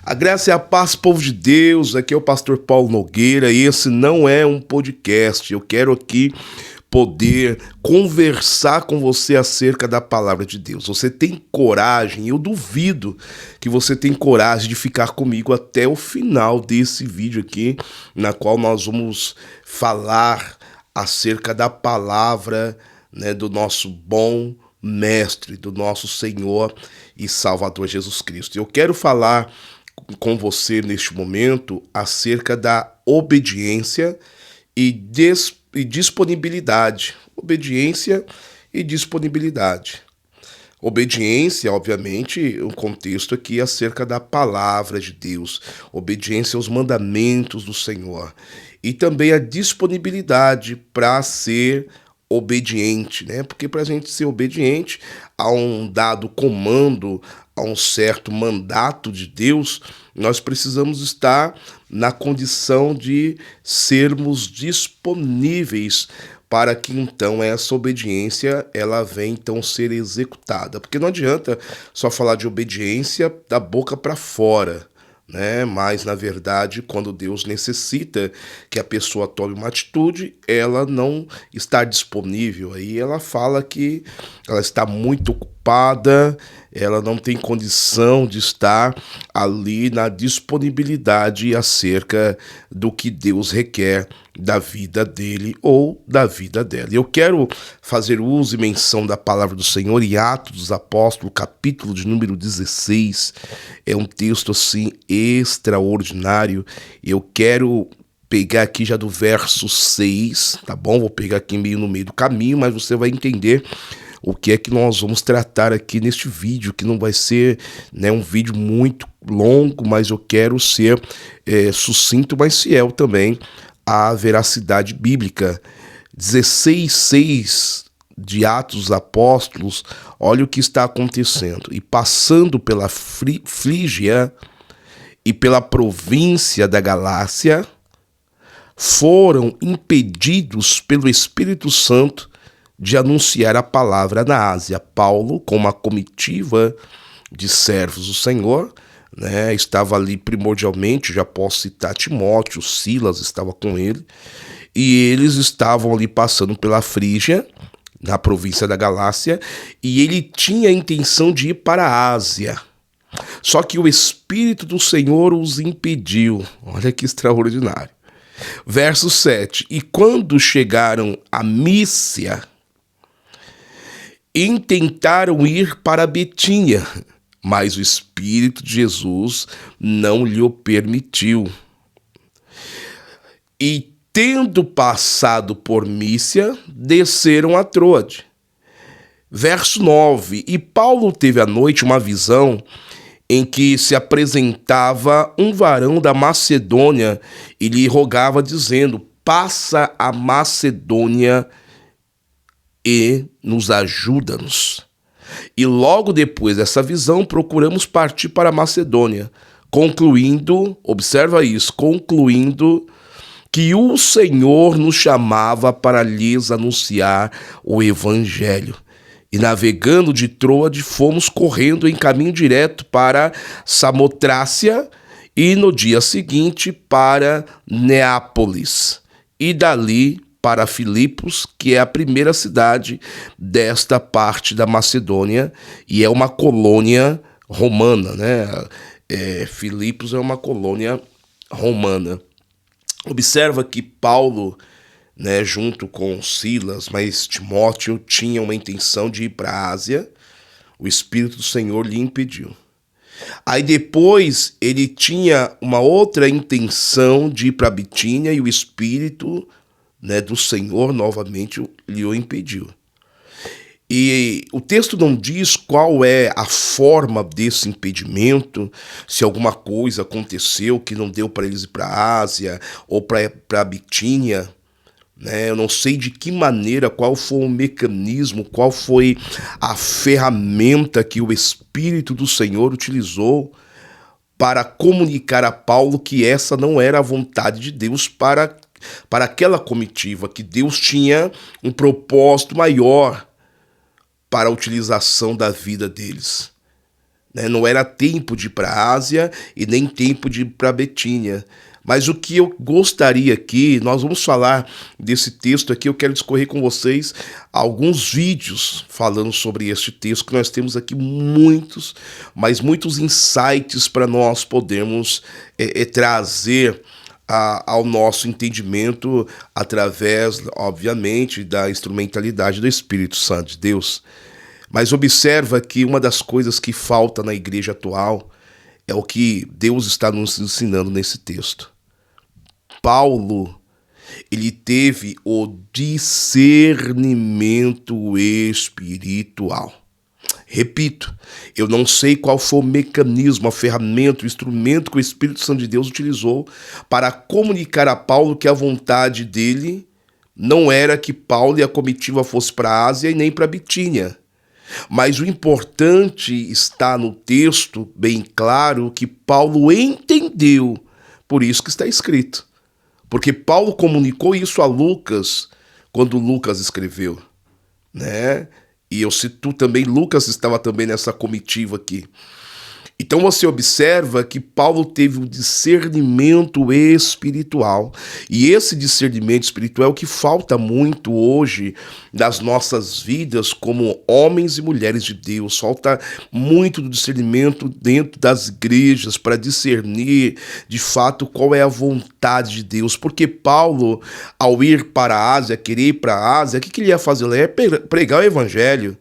A graça e a paz, povo de Deus. Aqui é o pastor Paulo Nogueira e esse não é um podcast. Eu quero aqui poder conversar com você acerca da palavra de Deus. Você tem coragem? Eu duvido que você tem coragem de ficar comigo até o final desse vídeo aqui, na qual nós vamos falar acerca da palavra, do nosso bom mestre, do nosso Senhor e Salvador Jesus Cristo. Eu quero falar com você neste momento acerca da obediência e disponibilidade. Obediência e disponibilidade. Obediência, obviamente, o contexto aqui é acerca da palavra de Deus, obediência aos mandamentos do Senhor e também a disponibilidade para ser obediente, Porque para a gente ser obediente a um dado comando, a um certo mandato de Deus, nós precisamos estar na condição de sermos disponíveis para que então essa obediência ela venha então ser executada. Porque não adianta só falar de obediência da boca para fora, Mas, na verdade, quando Deus necessita que a pessoa tome uma atitude, ela não está disponível. Aí ela fala que ela está muito ocupada, ela não tem condição de estar ali na disponibilidade acerca do que Deus requer da vida dele ou da vida dela. Eu quero fazer uso e menção da palavra do Senhor em Atos dos Apóstolos, capítulo de número 16. É um texto assim extraordinário. Eu quero pegar aqui já do verso 6, tá bom? Vou pegar aqui meio no meio do caminho, mas você vai entender o que é que nós vamos tratar aqui neste vídeo, que não vai ser um vídeo muito longo, mas eu quero ser sucinto, mas fiel também à veracidade bíblica. 16:6 de Atos dos Apóstolos, olha o que está acontecendo. E passando pela Frígia e pela província da Galácia, foram impedidos pelo Espírito Santo de anunciar a palavra na Ásia. Paulo, com uma comitiva de servos do Senhor, estava ali primordialmente, já posso citar Timóteo, Silas estava com ele, e eles estavam ali passando pela Frígia, na província da Galácia, e ele tinha a intenção de ir para a Ásia. Só que o Espírito do Senhor os impediu. Olha que extraordinário. Verso 7. E quando chegaram a Mísia, intentaram ir para Betínia, mas o Espírito de Jesus não lhe o permitiu. E tendo passado por Mísia, desceram a Troade. Verso 9. E Paulo teve à noite uma visão em que se apresentava um varão da Macedônia e lhe rogava, dizendo: passa a Macedônia e nos ajuda-nos. E logo depois dessa visão, procuramos partir para a Macedônia, concluindo que o Senhor nos chamava para lhes anunciar o Evangelho. E navegando de Troade, fomos correndo em caminho direto para Samotrácia e no dia seguinte para Neápolis. E dali para Filipos, que é a primeira cidade desta parte da Macedônia e é uma colônia romana, Filipos é uma colônia romana. Observa que Paulo, junto com Silas, mas Timóteo tinha uma intenção de ir para a Ásia. O Espírito do Senhor lhe impediu. Aí depois ele tinha uma outra intenção de ir para Bitínia e o Espírito do Senhor novamente lhe o impediu. E o texto não diz qual é a forma desse impedimento, se alguma coisa aconteceu que não deu para eles ir para a Ásia ou para Bitínia. Eu não sei de que maneira, qual foi o mecanismo, qual foi a ferramenta que o Espírito do Senhor utilizou para comunicar a Paulo que essa não era a vontade de Deus para aquela comitiva, que Deus tinha um propósito maior para a utilização da vida deles. né? Não era tempo de ir para a Ásia e nem tempo de ir para Betínia. Mas o que eu gostaria aqui, nós vamos falar desse texto aqui, eu quero discorrer com vocês alguns vídeos falando sobre este texto, que nós temos aqui muitos, mas muitos insights para nós podermos trazer ao nosso entendimento através, obviamente, da instrumentalidade do Espírito Santo de Deus. Mas observa que uma das coisas que falta na igreja atual é o que Deus está nos ensinando nesse texto. Paulo, ele teve o discernimento espiritual. Repito, eu não sei qual foi o mecanismo, a ferramenta, o instrumento que o Espírito Santo de Deus utilizou para comunicar a Paulo que a vontade dele não era que Paulo e a comitiva fosse para a Ásia e nem para a Bitínia. Mas o importante está no texto, bem claro, que Paulo entendeu, por isso que está escrito. Porque Paulo comunicou isso a Lucas, quando Lucas escreveu, né? E eu cito também, Lucas estava também nessa comitiva aqui. Então você observa que Paulo teve um discernimento espiritual. E esse discernimento espiritual é o que falta muito hoje nas nossas vidas como homens e mulheres de Deus. Falta muito do discernimento dentro das igrejas para discernir de fato qual é a vontade de Deus. Porque Paulo, ao ir para a Ásia, querer ir para a Ásia, o que ele ia fazer lá? Ele ia pregar o evangelho.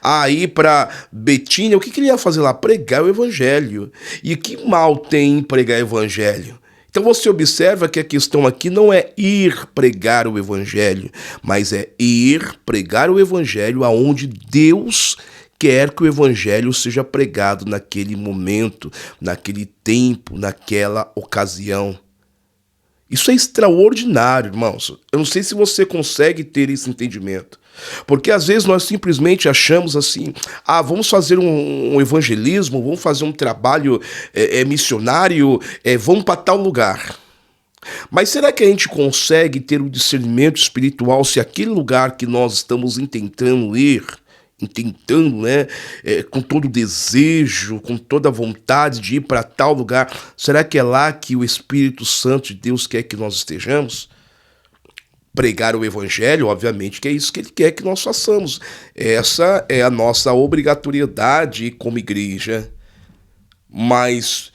Aí para Betínia, o que ele ia fazer lá? Pregar o evangelho. E que mal tem em pregar o evangelho? Então você observa que a questão aqui não é ir pregar o evangelho, mas é ir pregar o evangelho aonde Deus quer que o evangelho seja pregado naquele momento, naquele tempo, naquela ocasião. Isso é extraordinário, irmãos. Eu não sei se você consegue ter esse entendimento. Porque às vezes nós simplesmente achamos assim, vamos fazer um evangelismo, vamos fazer um trabalho missionário, vamos para tal lugar. Mas será que a gente consegue ter o discernimento espiritual se aquele lugar que nós estamos intentando ir, né, com todo o desejo, com toda a vontade de ir para tal lugar, será que é lá que o Espírito Santo de Deus quer que nós estejamos? Pregar o evangelho, obviamente, que é isso que ele quer que nós façamos. Essa é a nossa obrigatoriedade como igreja. Mas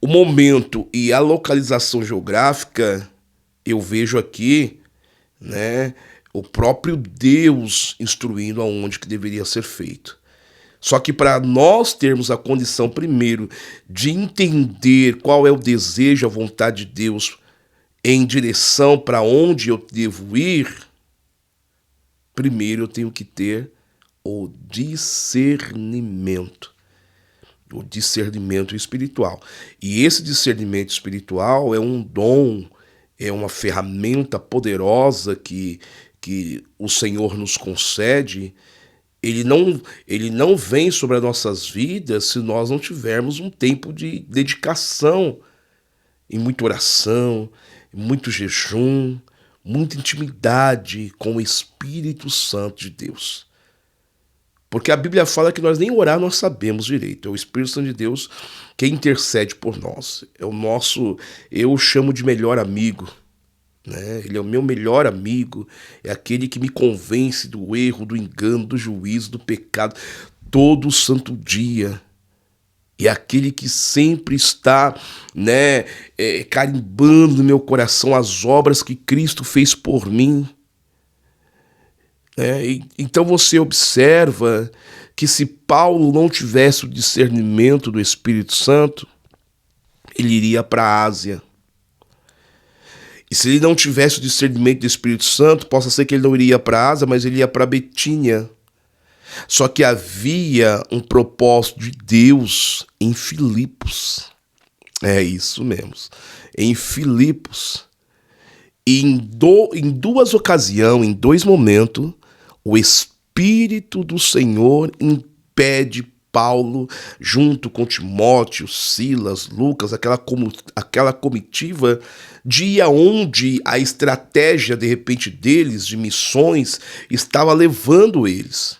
o momento e a localização geográfica, eu vejo aqui, né, o próprio Deus instruindo aonde que deveria ser feito. Só que para nós termos a condição, primeiro, de entender qual é o desejo, a vontade de Deus em direção para onde eu devo ir, primeiro eu tenho que ter o discernimento espiritual. E esse discernimento espiritual é um dom, é uma ferramenta poderosa que o Senhor nos concede. Ele não vem sobre as nossas vidas se nós não tivermos um tempo de dedicação, em muita oração, muito jejum, muita intimidade com o Espírito Santo de Deus. Porque a Bíblia fala que nós nem orar nós sabemos direito. É o Espírito Santo de Deus que intercede por nós. É o nosso, eu chamo de melhor amigo, né? Ele é o meu melhor amigo, é aquele que me convence do erro, do engano, do juízo, do pecado, todo santo dia. E aquele que sempre está, né, carimbando no meu coração as obras que Cristo fez por mim. Então você observa que se Paulo não tivesse o discernimento do Espírito Santo, ele iria para a Ásia. E se ele não tivesse o discernimento do Espírito Santo, possa ser que ele não iria para a Ásia, mas ele ia para a Betínia. Só que havia um propósito de Deus em Filipos. É isso mesmo. Em Filipos. E em duas ocasiões, em dois momentos, o Espírito do Senhor impede Paulo, junto com Timóteo, Silas, Lucas, aquela comitiva, de ir aonde a estratégia, de repente, deles, de missões, estava levando eles.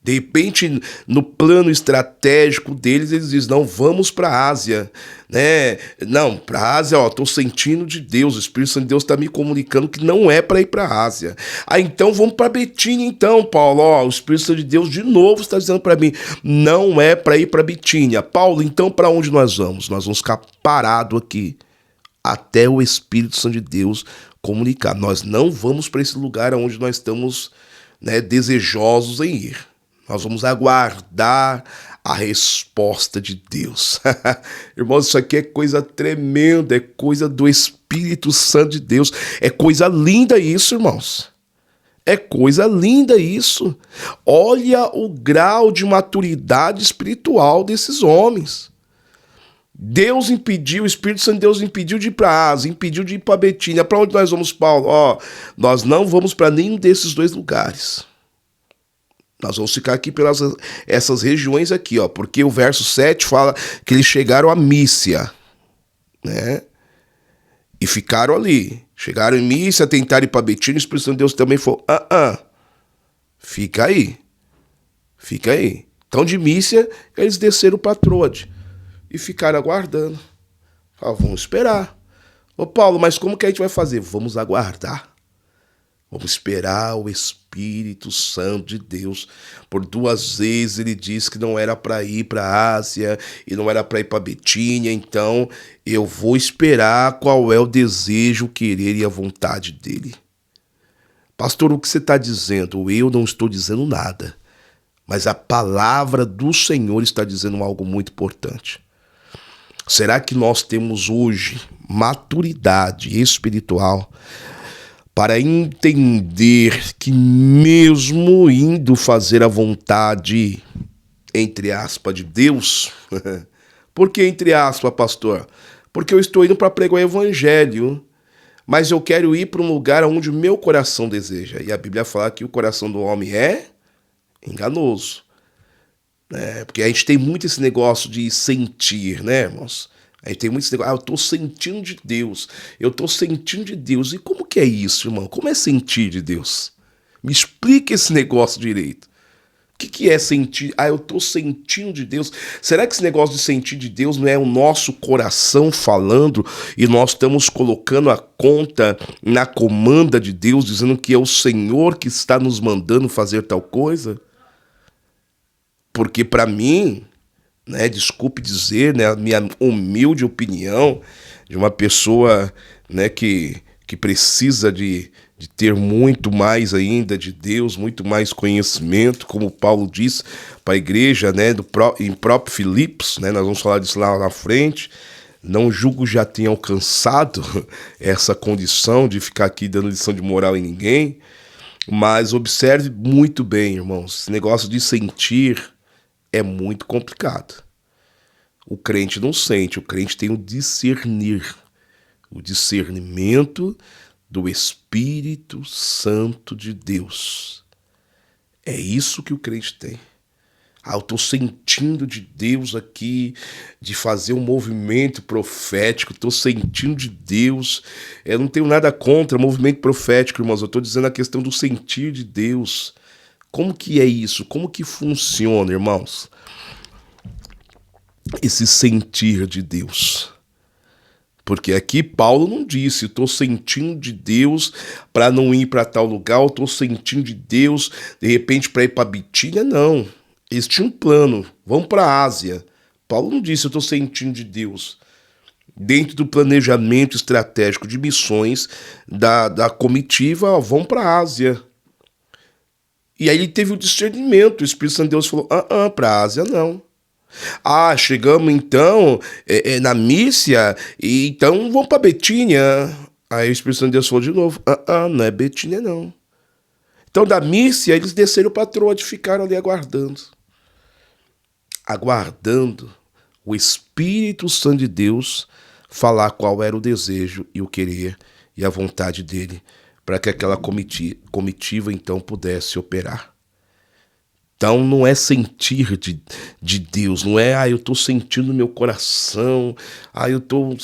De repente, no plano estratégico deles, eles dizem, não, vamos para a Ásia, né? Não, para a Ásia, ó, tô sentindo de Deus, o Espírito Santo de Deus está me comunicando que não é para ir para a Ásia. Ah, então vamos para Betínia então, Paulo, ó, o Espírito Santo de Deus de novo está dizendo para mim, não é para ir para Betínia. Paulo, então para onde nós vamos? Nós vamos ficar parado aqui até o Espírito Santo de Deus comunicar. Nós não vamos para esse lugar onde nós estamos, né, desejosos em ir. Nós vamos aguardar a resposta de Deus. Irmãos, isso aqui é coisa tremenda, é coisa do Espírito Santo de Deus. É coisa linda isso, irmãos. É coisa linda isso. Olha o grau de maturidade espiritual desses homens. Deus impediu, o Espírito Santo de Deus impediu de ir para a Ásia, impediu de ir para Betínia. Para onde nós vamos, Paulo? Ó, nós não vamos para nenhum desses dois lugares. Nós vamos ficar aqui pelas essas regiões aqui, ó, porque o verso 7 fala que eles chegaram a Mísia, né? E ficaram ali. Chegaram em Mísia, tentaram ir para Betínia, o Espírito Santo de Deus também falou, fica aí. Fica aí. Então de Mísia, eles desceram para Troade e ficaram aguardando. Falaram, vamos esperar. Ô Paulo, mas como que a gente vai fazer? Vamos aguardar. Vamos esperar o Espírito Santo de Deus. Por 2 vezes ele disse que não era para ir para a Ásia e não era para ir para Betínia. Então eu vou esperar qual é o desejo, o querer e a vontade dele. Pastor, o que você está dizendo? Eu não estou dizendo nada. Mas a palavra do Senhor está dizendo algo muito importante. Será que nós temos hoje maturidade espiritual para entender que mesmo indo fazer a vontade, entre aspas, de Deus, por que entre aspas, pastor? Porque eu estou indo para pregar o evangelho, mas eu quero ir para um lugar onde o meu coração deseja. E a Bíblia fala que o coração do homem é enganoso. Porque a gente tem muito esse negócio de sentir, né, irmãos? A gente tem muito esse negócio, eu tô sentindo de Deus, eu tô sentindo de Deus. E como que é isso, irmão? Como é sentir de Deus? Me explica esse negócio direito. O que é sentir? Eu tô sentindo de Deus. Será que esse negócio de sentir de Deus não é o nosso coração falando e nós estamos colocando a conta na comanda de Deus, dizendo que é o Senhor que está nos mandando fazer tal coisa? Porque para mim, né, desculpe dizer, né, a minha humilde opinião de uma pessoa, né, que precisa de ter muito mais ainda de Deus, muito mais conhecimento, como Paulo diz para a igreja, né, em próprio Filipos, né, nós vamos falar disso lá na frente. Não julgo já tenha alcançado essa condição de ficar aqui dando lição de moral em ninguém, mas observe muito bem, irmãos, esse negócio de sentir é muito complicado. O crente não sente, o crente tem o discernir, o discernimento do Espírito Santo de Deus. É isso que o crente tem. Eu estou sentindo de Deus aqui, de fazer um movimento profético, estou sentindo de Deus. Eu não tenho nada contra movimento profético, irmãos, eu estou dizendo a questão do sentir de Deus. Como que é isso? Como que funciona, irmãos? Esse sentir de Deus. Porque aqui Paulo não disse, estou sentindo de Deus para não ir para tal lugar, estou sentindo de Deus, de repente, para ir para Bitínia, não. Eles tinham um plano, vamos para a Ásia. Paulo não disse, eu estou sentindo de Deus. Dentro do planejamento estratégico de missões da comitiva, vamos para a Ásia. E aí ele teve o discernimento, o Espírito Santo de Deus falou, para a Ásia não. Chegamos então na Mísia, e então vamos para Betínia. Aí o Espírito Santo de Deus falou de novo, não é Betínia não. Então da Mísia eles desceram para Troade e ficaram ali aguardando o Espírito Santo de Deus falar qual era o desejo e o querer e a vontade dele, para que aquela comitiva então pudesse operar. Então não é sentir de Deus, não é, eu estou sentindo no meu coração, eu estou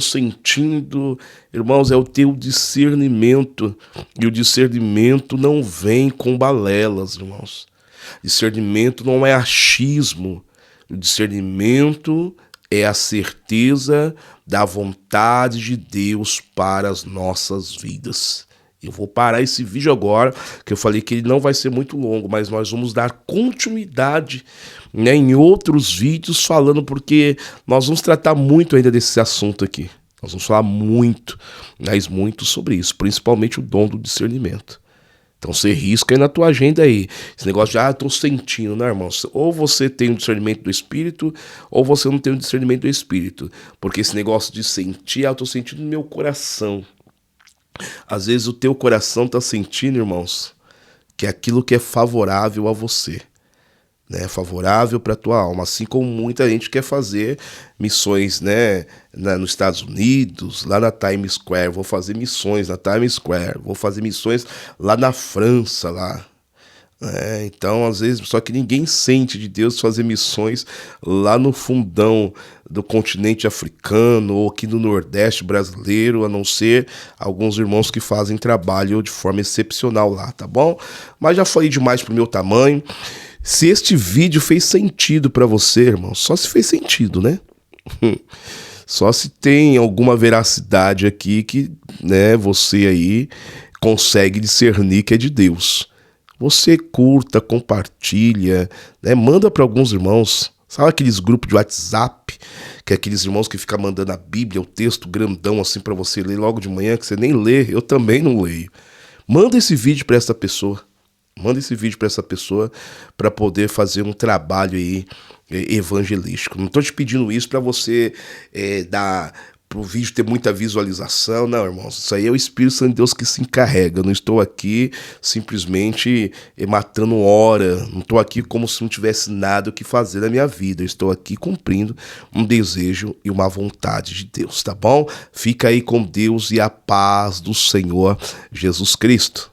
sentindo. Irmãos, é o teu discernimento, e o discernimento não vem com balelas, irmãos. Discernimento não é achismo. O discernimento é a certeza da vontade de Deus para as nossas vidas. Eu vou parar esse vídeo agora, que eu falei que ele não vai ser muito longo, mas nós vamos dar continuidade, né, em outros vídeos falando, porque nós vamos tratar muito ainda desse assunto aqui. Nós vamos falar muito, mas muito sobre isso, principalmente o dom do discernimento. Então você risca aí na tua agenda aí. Esse negócio de, eu tô sentindo, né, irmão? Ou você tem um discernimento do Espírito, ou você não tem um discernimento do Espírito. Porque esse negócio de sentir, eu tô sentindo no meu coração. Às vezes o teu coração tá sentindo, irmãos, que é aquilo que é favorável a você, né? Favorável para tua alma. Assim como muita gente quer fazer missões, né, nos Estados Unidos, lá na Times Square. Vou fazer missões na Times Square. Vou fazer missões lá na França, lá. Então, às vezes, só que ninguém sente de Deus fazer missões lá no fundão do continente africano ou aqui no Nordeste brasileiro, a não ser alguns irmãos que fazem trabalho de forma excepcional lá, tá bom? Mas já falei demais pro meu tamanho. Se este vídeo fez sentido para você, irmão, só se fez sentido, né? Só se tem alguma veracidade aqui que, né, você aí consegue discernir que é de Deus. Você curta, compartilha, né? Manda para alguns irmãos. Sabe aqueles grupos de WhatsApp, que é aqueles irmãos que ficam mandando a Bíblia, o texto grandão assim para você ler logo de manhã, que você nem lê, eu também não leio. Manda esse vídeo para essa pessoa. Manda esse vídeo para essa pessoa para poder fazer um trabalho aí evangelístico. Não estou te pedindo isso para você dar pro vídeo ter muita visualização, não, irmãos, isso aí é o Espírito Santo de Deus que se encarrega. Eu não estou aqui simplesmente matando hora, não estou aqui como se não tivesse nada o que fazer na minha vida, eu estou aqui cumprindo um desejo e uma vontade de Deus, tá bom? Fica aí com Deus e a paz do Senhor Jesus Cristo.